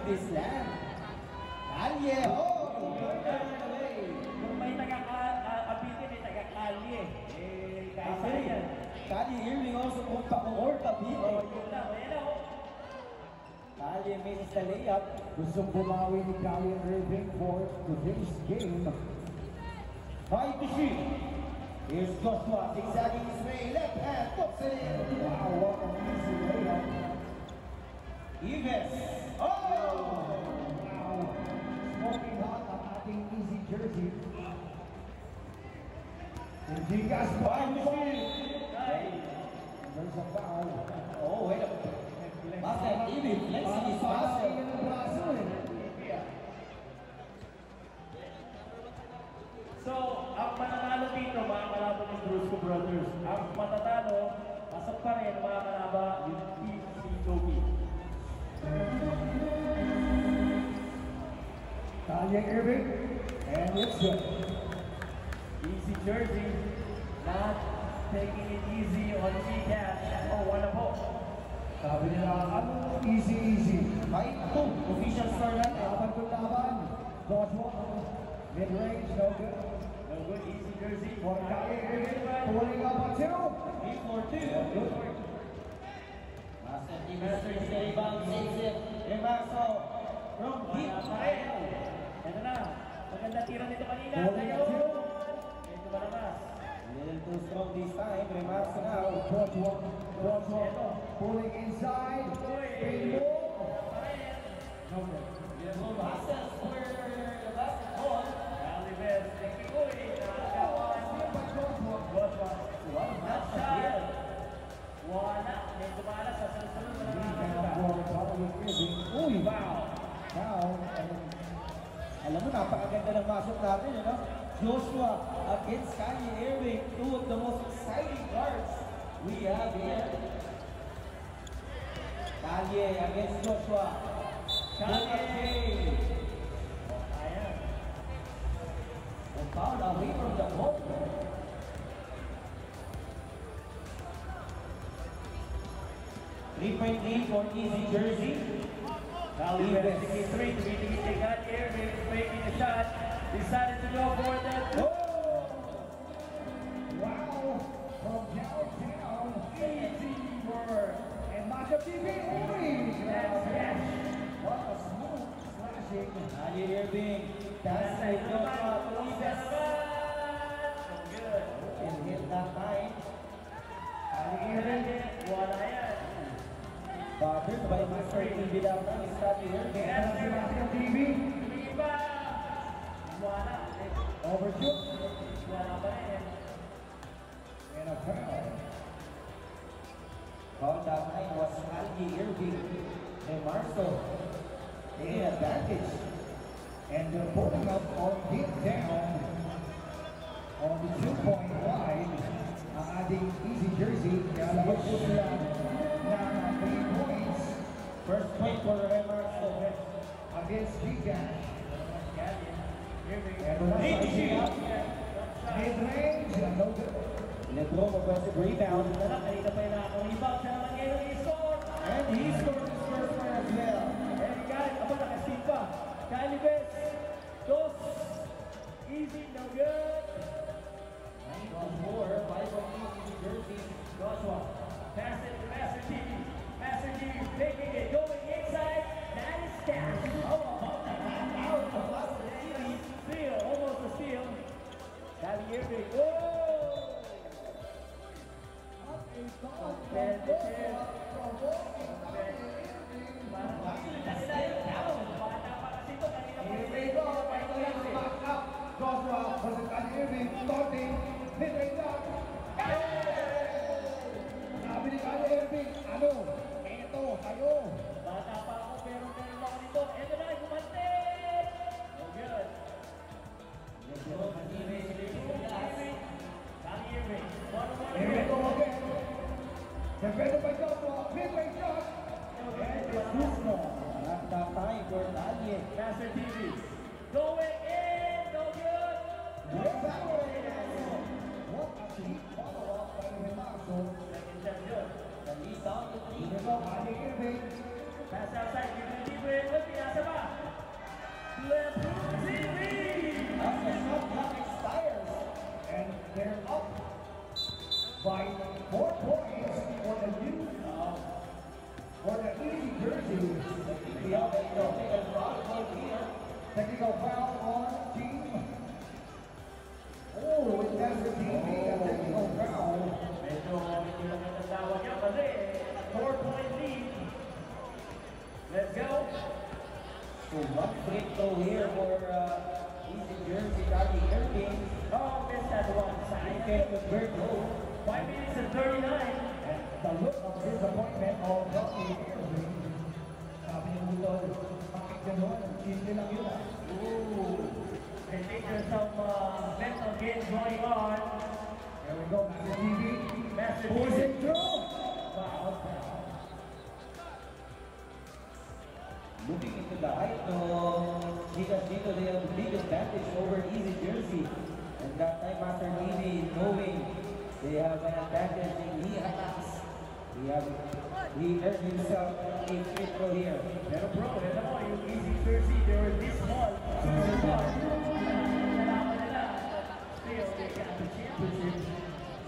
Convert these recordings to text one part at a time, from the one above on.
this land. Kalye, oh! Kung may taga-Cavite, may taga-Kalye. Kaisa yan. Kalye Irving also kung pa-or Cavite. Yun lang, ayan o. Kalye makes the layup. Gustong bumawi ni Kalye Irving for today's game. 5 to shoot. Here's Joshua zigzagging his way, left hand, puts it in. Wow, what an easy layup. Ives. Oh! Wow. Smoking hot ang ating easy jersey. And Gigas 5 to shoot. There's a foul. Oh, wait a minute. Basket, Ives flexing his basket. So, ang mananalo dito, mga kalaban ng Brusco Brothers. Ang matatalo, pasok pa rin mga kalaba, yung Team Joby. Kalye Irving. And it's good. Easy jersey, not taking it easy on G-Cash. Oh, wala po. Sabi nila, ano easy. 5-2. Official score natin. Laban kung laban. Joshua. Mid-range, no good. No good, easy jersey. For Kalye Irving. Pulling up on 2. 3-4-2. Master Master is the rebound, saves it. Remaso from deep. Ito na. Maganda tira nito kanina. Pulling up 2. Ito ba naman? A little too strong this time. Remaso now. Joshua pulling inside. Spin move. No good. Beautiful passes for the basketball. Alibes, thank you. Uy, nakakawan. Joshua. Not shot. Wala. May dumala sa sunod na Uy, wow. now, Alam mo, napakaganda ng masok natin, you know? Joshua against Kalye Irving, two of the most exciting guards we have here. Kalye against Joshua. Kalye. Ayan. And foul away from the ball. Three-point for easy jersey. Alibes, 3 to be got Irving making a shot. Decided to go for that. wow, from downtown, easy work. And Macho TV, Yes. what a smooth slashing. Kalye Irving. That's That's it, Joshua. good. And hit that time. Kalye Irving, Wala yan. Bothered by Master TV down ng Kalye Irving. and si Macho TV, Iba. Wala. overshoot, Wala pa rin. and a foul. Call that night was Kalye Irving and Marso taking advantage. And they're pulling up on deep down on the 2-point line. Ang ating easy jersey, kaya labas po sila na 3 points First point for Marso. against Gigas. Irving. And the last mid-range, no good. Lebron aggressive rebound. Kanina pa yung nakakawibag. Siya naman ngayon i-score. And he scored his first one as well. And guys, aba nakasin pa. Calibes. Dos. Easy, no good. 9-4, 5 on easy jersey. Joshua. Pass it to Master TV. Master TV taking it, going inside. That is Cash. Oh, out of Master TV. Steal, almost a steal. Kalye Irving. Whoa! Competitive. Joshua versus Kalye Irving, starting mid-range shot. Sabi ni Kalye Irving, ano? Eto, kayo. Bata pa ako pero meron ako dito. Ito na, gumante! No good. Kalye Irving. Here we go again. Defended by Joshua, mid-range shot. And it's too small. Not that time for Kalye. Master TV. Going in, no good. What a deep follow-up by Remaso. Second shot good. The lead down to 3. Here we go, Kalye Irving. Pass outside, give it a deep way. Look, nasa easy jersey. We have a technical foul here. Technical foul on team. Oh, it has the TV, a technical foul. Medyo hindi magandang dawa niya kasi 4-point lead. Let's go. So one free throw here for Easy Jersey, Kyrie Irving. Oh, missed that one side. Can convert goal. 5 minutes and 39. And the look of disappointment of Kyrie Irving. Sabi ni Budol, bakit gano'n? Simple lang yun ah. I think there's some mental games going on. There we go, Master TV. Master Pushing TV. through. Foul. Looking into the height of Chicas Dito, they have the big advantage over Easy Jersey. And that time Master Navy knowing they have an advantage in he earned himself a free throw here. Pero bro, alam mo, yung Easy Jersey, they were this small. Super small. Nalaman nila. Still, they got the championship.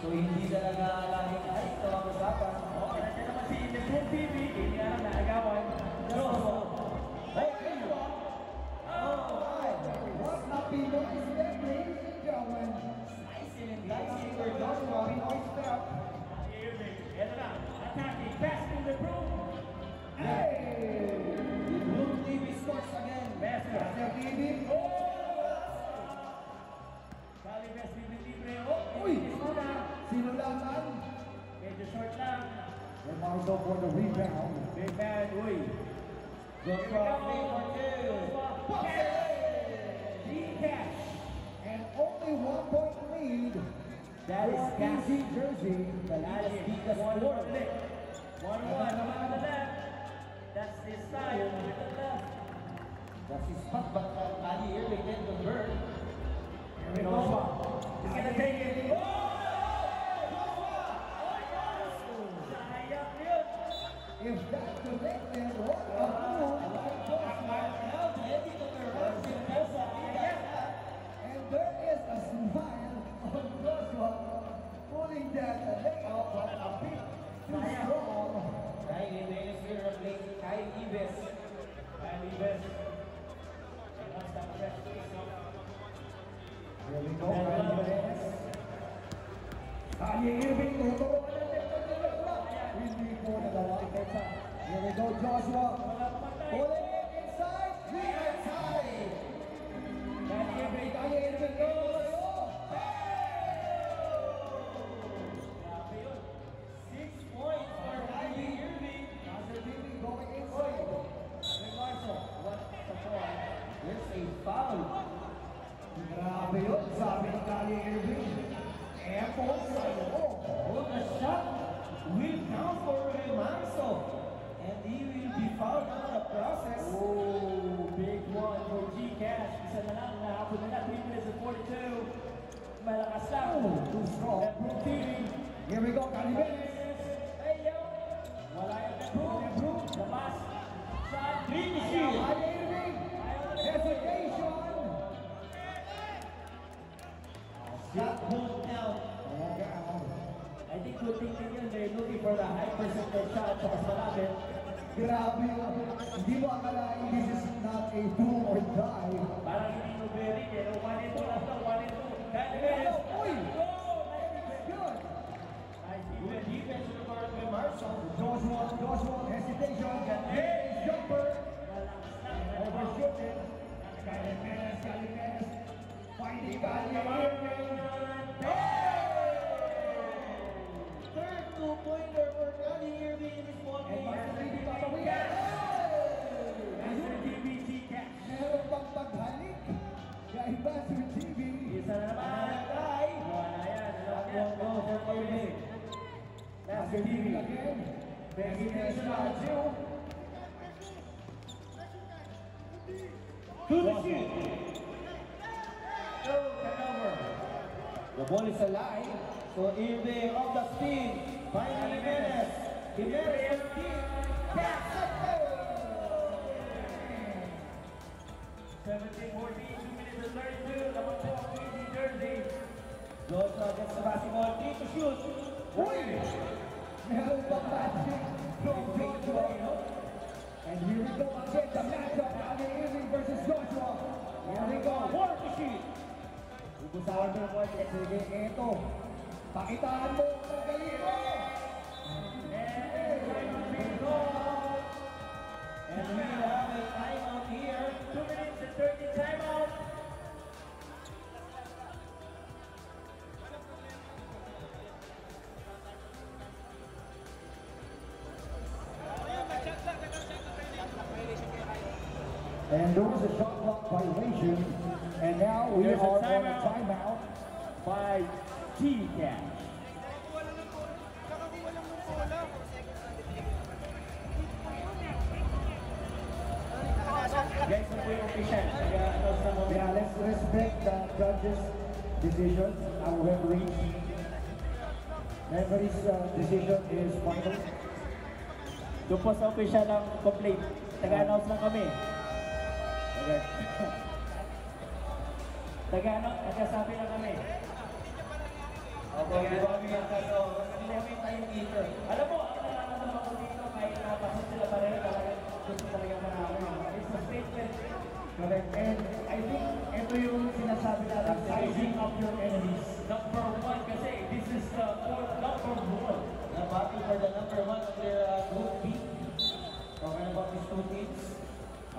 So hindi talaga lahing height ito ang usapan. Oh, nandiyan naman si Lebron TV. Hindi nga lang naagawan. Okay. What a Pinoy step, ladies and gentlemen. Slicing and dicing for Joshua. Pinoy step. Irving, ito na. Attacking, pass to Lebron. Hey! The Blue TV scores again. Master. Master TV. Kali best libre. Oh, Uy! inis mo na. Sino lang man? Medyo short lang. Romaldo for the rebound. Big man, uy. Joshua playing for two. G-Cash. And only 1 point lead. That is for Cash. Easy Jersey. That is because 1-1 score. ulit. 1-1 naman on the left. That's his style with the left. That's his spot, but Kyrie Irving didn't convert. Here we go. He's gonna take it. Oh! Sayang yun. If that's the victim, what a move by Joshua. And there is a smile on Joshua pulling that layup, but a bit too strong. Kyrie Irving is here replacing Kyrie Ives. Kylie West. And once that fresh face off. Here we go, Reyes. Kyrie Irving, tuturuan ng teknolog. Hindi po nagawa. Here we go, Joshua. Wala pumatay. Pulling it inside. Defense high. Kyrie Irving goes. Grabe yun. 6 points for Kyrie Irving. Master TV going inside. Ray Marshall. What the point? There's a foul. Grabe yun, sabi ni Kyrie Irving. Apple sa'yo. Oh, the shot will count for Remanso. And he will be fouled out of the process. Oh, big one for G-Cash. Isa na lang, nahabol nila. 3 minutes and 42. Malakas lang. Too strong. Lebron TV. Here we go, Calibenes. Hey, yo. Wala yung Lebron. Labas. Shot. Finishing. Kyrie Irving. Hesitation. Shot pulled down. I think good thing din yun. They're looking for the high percentage shot sa mas malapit. Grabe yun. Hindi mo akalain this is not a do or die. Parang hindi mo very, pero 1 and 2 lang to. 1 and 2. Calibenes. Uy! Go! Nice defense. Good. Nice Good defense. defense on the part of Remanso. Joshua, hesitation. Hey! Jumper. Malakas lang. Overshooting. Calibenes. Finding Kyrie Irving. Third 2-pointer for Kyrie Irving in this one And game. Master TV papawin. Master TV G-Cash. Meron pang paghalik. Kay Master TV. Isa na naman. Tay. Wala yan. Alam niya. One goal for Irving. Master TV. again. Hesitation on two. To the shoot. Go, turnover. The ball is alive. So Irving off the spin. Finding Jimenez. Jimenez for the catch. 17-14, 2 minutes and 32. Naman po ang Easy Jersey. Joshua gets the basketball. Need to shoot. Uy! Meron pang magic from Joshua. Pakitaan mo ang galing mo. And we have a timeout here. 2 minutes and 30 timeout. And there was a shot clock violation, and now we There's a are on a timeout. timeout. By T-Cash. Guys, ano po yung official? Nag-announce na mo. Yeah, let's respect the judge's decision. Our referee's decision is final. Doon po sa official ng complaint. Nag-announce lang kami. Nagsasabi lang kami. Okay, bago yung kaso, hindi kami tayong eater. Alam mo, ang nalaman ako dito, kahit napasok sila pareho, talagang gusto talaga manalo. It's a statement. Correct. And I think ito yung sinasabi natin, sizing up your enemies. Number 1 kasi this is the number 1. The battle for the number 1 of their group B. Talking about these two teams.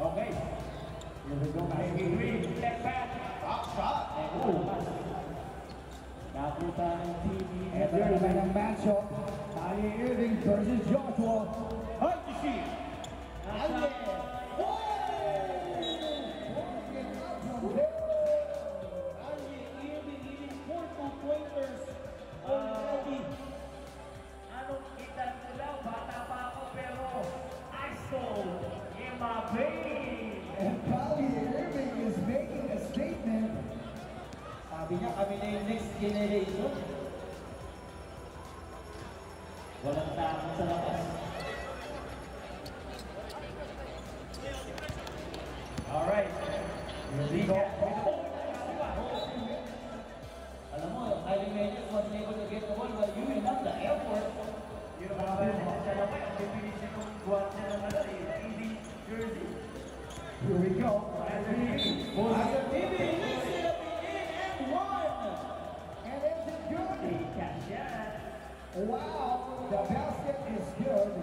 Okay. Here we go, guys. Ivy Green, step back. Top shot. Napunta ng TV. And there is a matchup. Kyrie Irving versus Joshua. Hutchison. Ale. Ale Irving hitting 4 2-pointers already. Anong edad ko lang? Bata pa ako pero I stole in my vein. And Kyrie Irving is making a statement. Sabi niya, kami na yung next generation. Walang tao sa labas. Alright. Alam mo, Kyrie Mendes wasn't able to get the ball, but you will have the effort. Yung mga bala sa labas, ang definition ng buwan niya ng easy jersey. Here we go. After TV, mix it up again and one. And it's a good. Cash yan. Wow, the basket is good.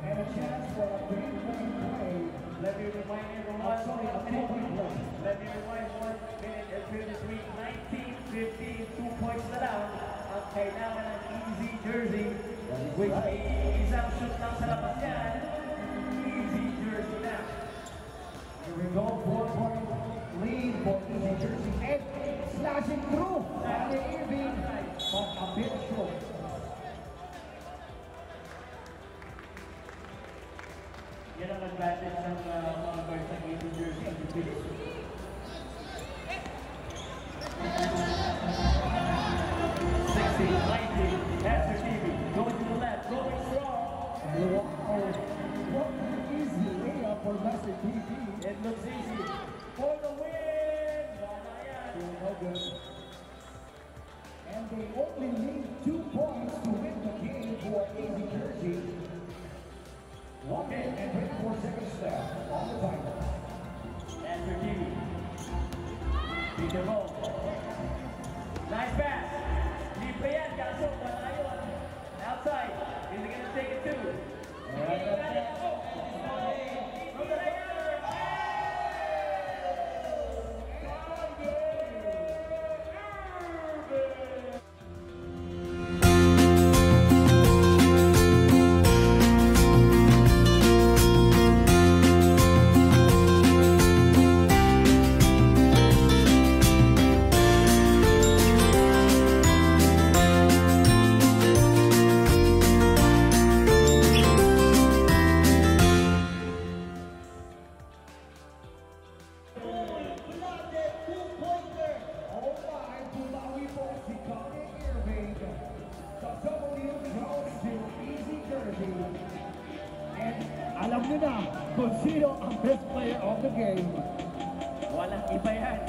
And a chance for a 3-point play. Let me remind everyone, Sorry, a 2-point play. let me remind 1 minute and 53, 19, 15, 2 points na lang ang kailangan ng easy jersey, which isang shoot lang sa labas yan, easy jersey na. Here we go, 4-point lead for Easy Jersey. And slashing through. Kyrie Irving, but a bit short. Yan ang advantage ng mga guards ng easy jersey ang bilis. That's your TV. Going to the left, going strong. Wow, what an easy layup for Master TV. It looks easy. For the win! Wala yan. No good. And they only need 2 points to win the game for Easy Jersey. 1 minute and 24 seconds left on the timer. That's your TV. Pick and roll. Nice pass. Libre yan, kaso wala yun. Outside. Is he gonna take it too? From the layup. Alam nyo na kung sino ang best player of the game. Walang iba yan.